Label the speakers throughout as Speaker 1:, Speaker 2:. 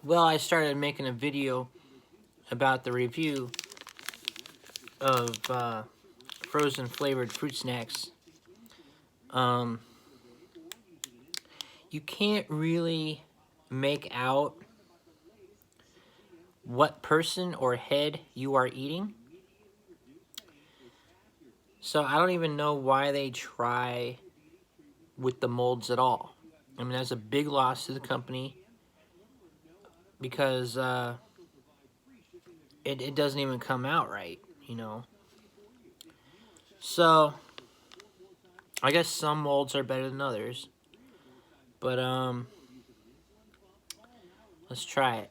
Speaker 1: Well, I started making a video about the review of frozen flavored fruit snacks. You can't really make out what person or head you are eating. So I don't even know why they try with the molds at all. I mean, that's a big loss to the company because it doesn't even come out right, you know. So I guess some molds are better than others. But let's try it.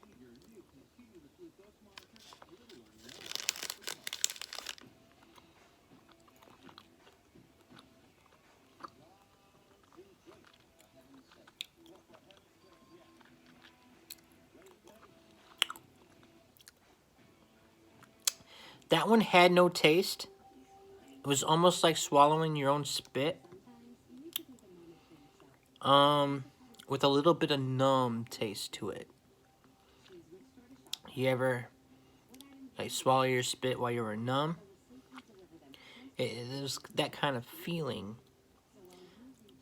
Speaker 1: That one had no taste. It was almost like swallowing your own spit. With a little bit of numb taste to it. You ever like swallow your spit while you were numb? It was that kind of feeling.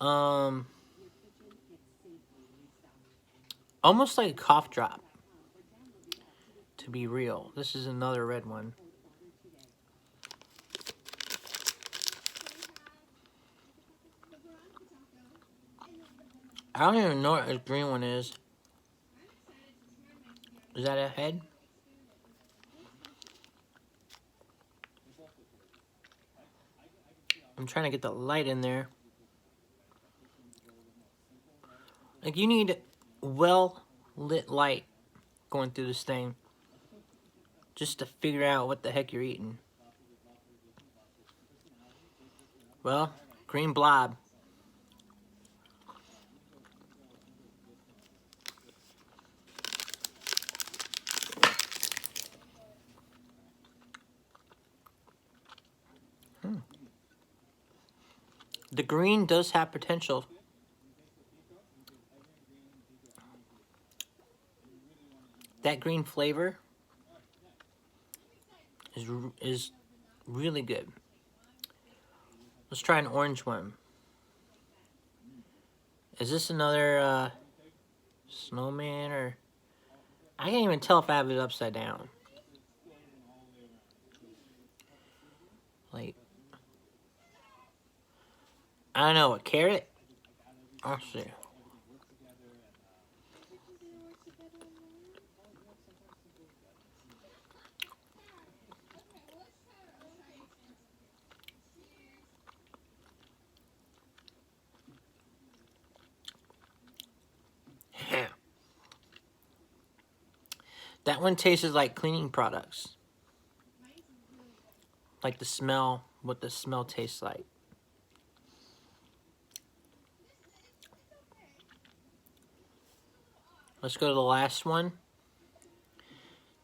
Speaker 1: Almost like a cough drop. To be real. This is another red one. I don't even know what this green one is. Is that a head? I'm trying to get the light in there. Like, you need well-lit light going through this thing just to figure out what the heck you're eating. Well, green blob. The green does have potential. That green flavor is really good. Let's try an orange one. Is this another snowman or... I can't even tell if I have it upside down. Like, I don't know, a carrot? I'll see. That one tastes like cleaning products. Like the smell, what the smell tastes like. Let's go to the last one.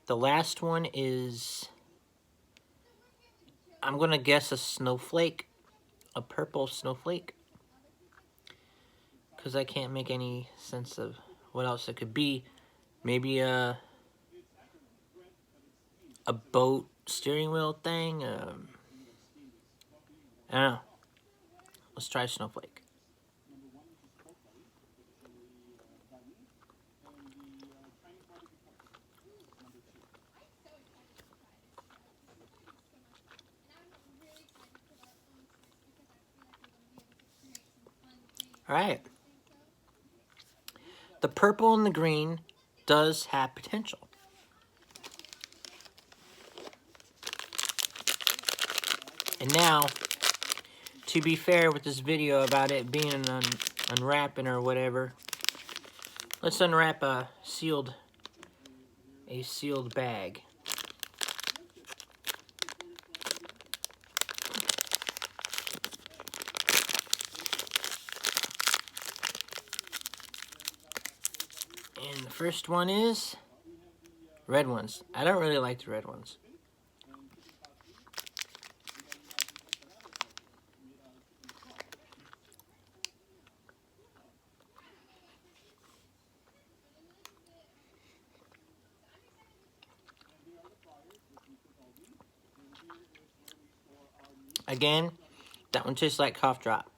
Speaker 1: The last one is, I'm gonna guess a snowflake. A purple snowflake. Because I can't make any sense of what else it could be. Maybe a boat steering wheel thing. I don't know. Let's try snowflake. All right. The purple and the green does have potential. And now, to be fair with this video about it being an unwrapping or whatever, let's unwrap a sealed bag. And the first one is red ones. I don't really like the red ones. Again, that one tastes like cough drop.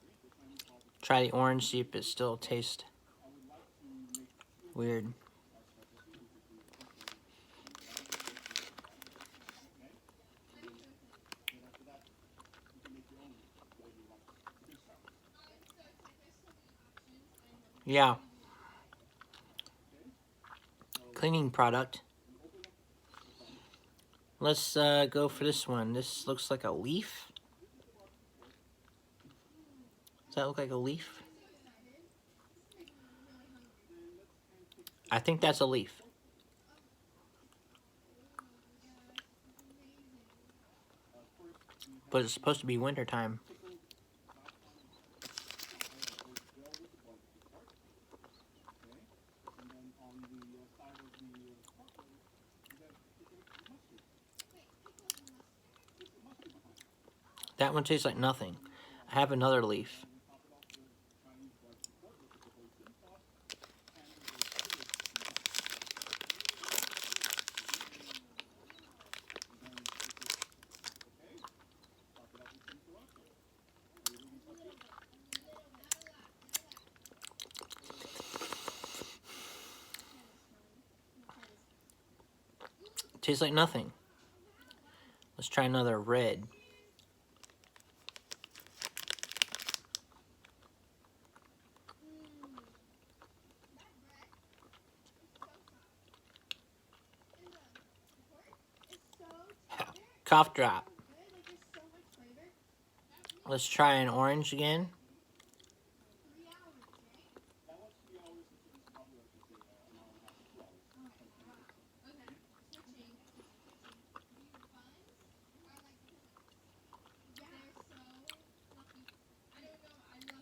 Speaker 1: Try the orange, see if it still tastes weird. Yeah. Cleaning product. Let's go for this one. This looks like a leaf. Does that look like a leaf? I think that's a leaf. But it's supposed to be wintertime. That one tastes like nothing. I have another leaf. Tastes like nothing. Let's try another red. Cough drop. Let's try an orange again.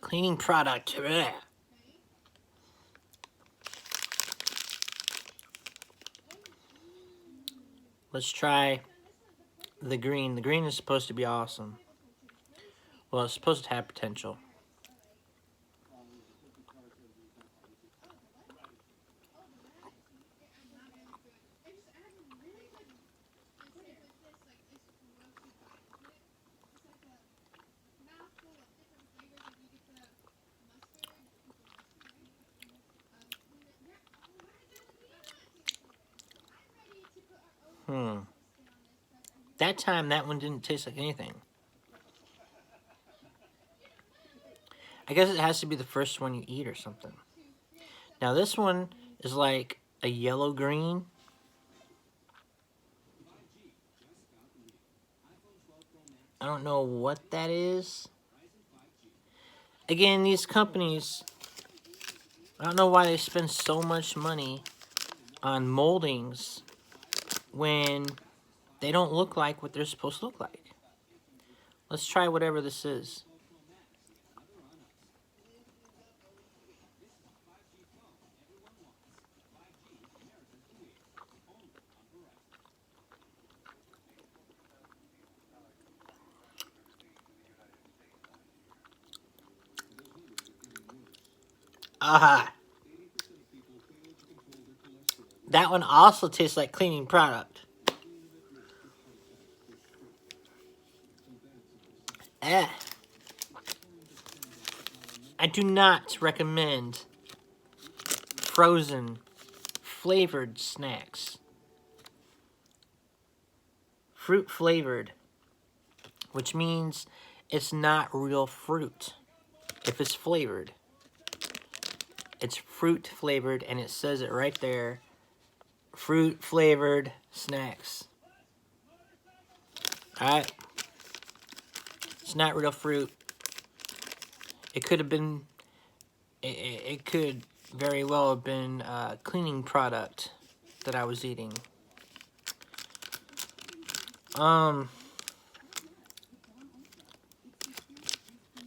Speaker 1: Cleaning product. Blech. Let's try the green. The green is supposed to be awesome. Well, it's supposed to have potential. That time, that one didn't taste like anything. I guess it has to be the first one you eat or something. Now this one is like a yellow-green. I don't know what that is. Again, these companies, I don't know why they spend so much money on moldings when they don't look like what they're supposed to look like. Let's try whatever this is. Aha! That one also tastes like cleaning product. Eh. I do not recommend frozen flavored snacks. Fruit flavored, which means it's not real fruit if it's flavored. It's fruit flavored, and it says it right there. Fruit flavored snacks. Alright? It's not real fruit. It could have been, it could very well have been a cleaning product that I was eating. I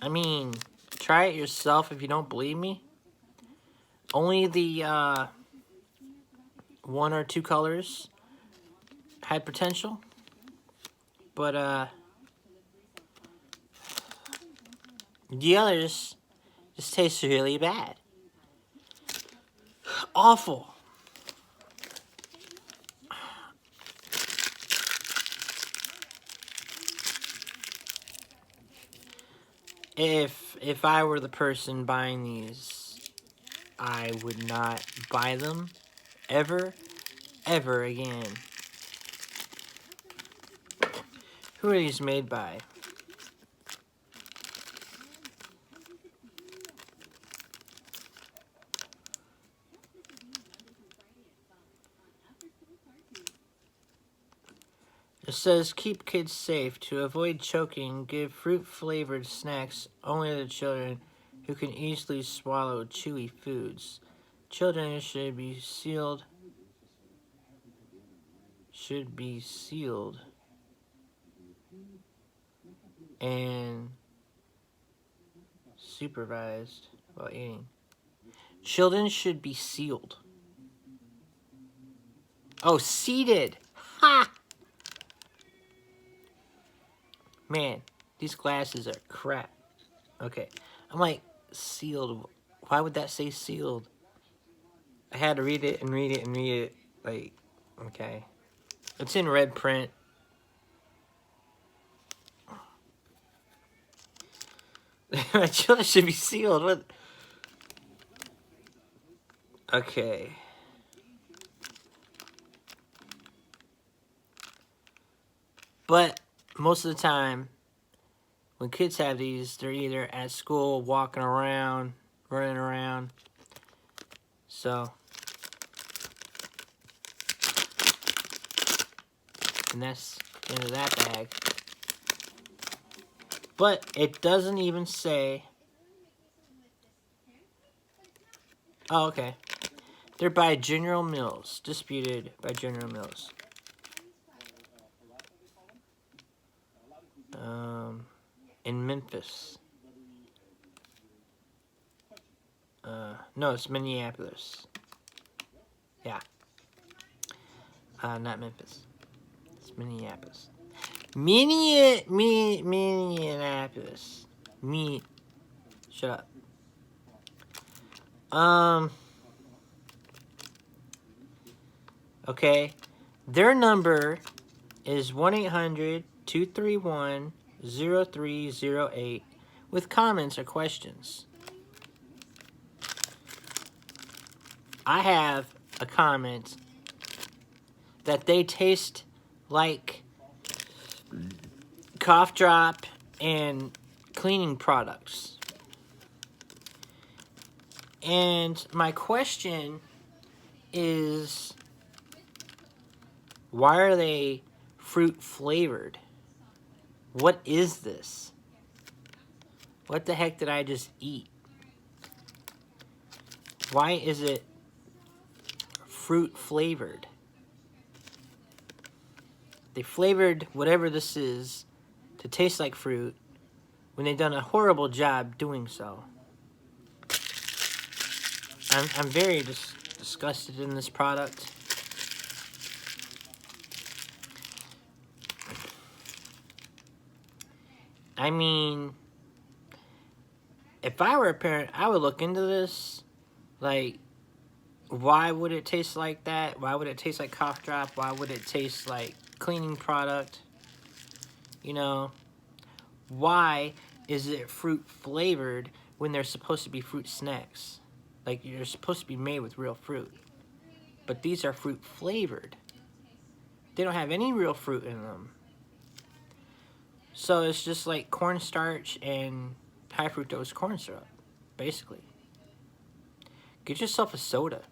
Speaker 1: mean, try it yourself if you don't believe me. Only the 1 or 2 colors had potential, but the others just taste really bad. Awful. If I were the person buying these, I would not buy them ever again. Who are these made by? It says, keep kids safe. To avoid choking, give fruit-flavored snacks only to children who can easily swallow chewy foods. Children should be sealed and supervised while eating. Children should be sealed. Oh, seated. Ha! Man, these glasses are crap. Okay. I'm like, sealed. Why would that say sealed? I had to read it and read it and read it. Like, okay. It's in red print. My children should be sealed. What? Okay. But most of the time, when kids have these, they're either at school, walking around, running around. So, and that's the end of that bag. But it doesn't even say. Oh, okay. They're by General Mills, distributed by General Mills. In Memphis. No, it's Minneapolis. Yeah. Not Memphis. It's Minneapolis. Minneapolis. Shut up. Okay. Their number is 1-800-231-0308 with comments or questions. I have a comment that they taste like cough drop and cleaning products. And my question is, why are they fruit flavored? What is this? What the heck did I just eat? Why is it fruit flavored? They flavored whatever this is to taste like fruit when they've done a horrible job doing so. I'm very disgusted in this product. I mean, if I were a parent, I would look into this. Like, why would it taste like that? Why would it taste like cough drop? Why would it taste like cleaning product? You know, why is it fruit flavored when they're supposed to be fruit snacks? Like, you're supposed to be made with real fruit. But these are fruit flavored. They don't have any real fruit in them. So it's just like cornstarch and high fructose corn syrup, basically. Get yourself a soda.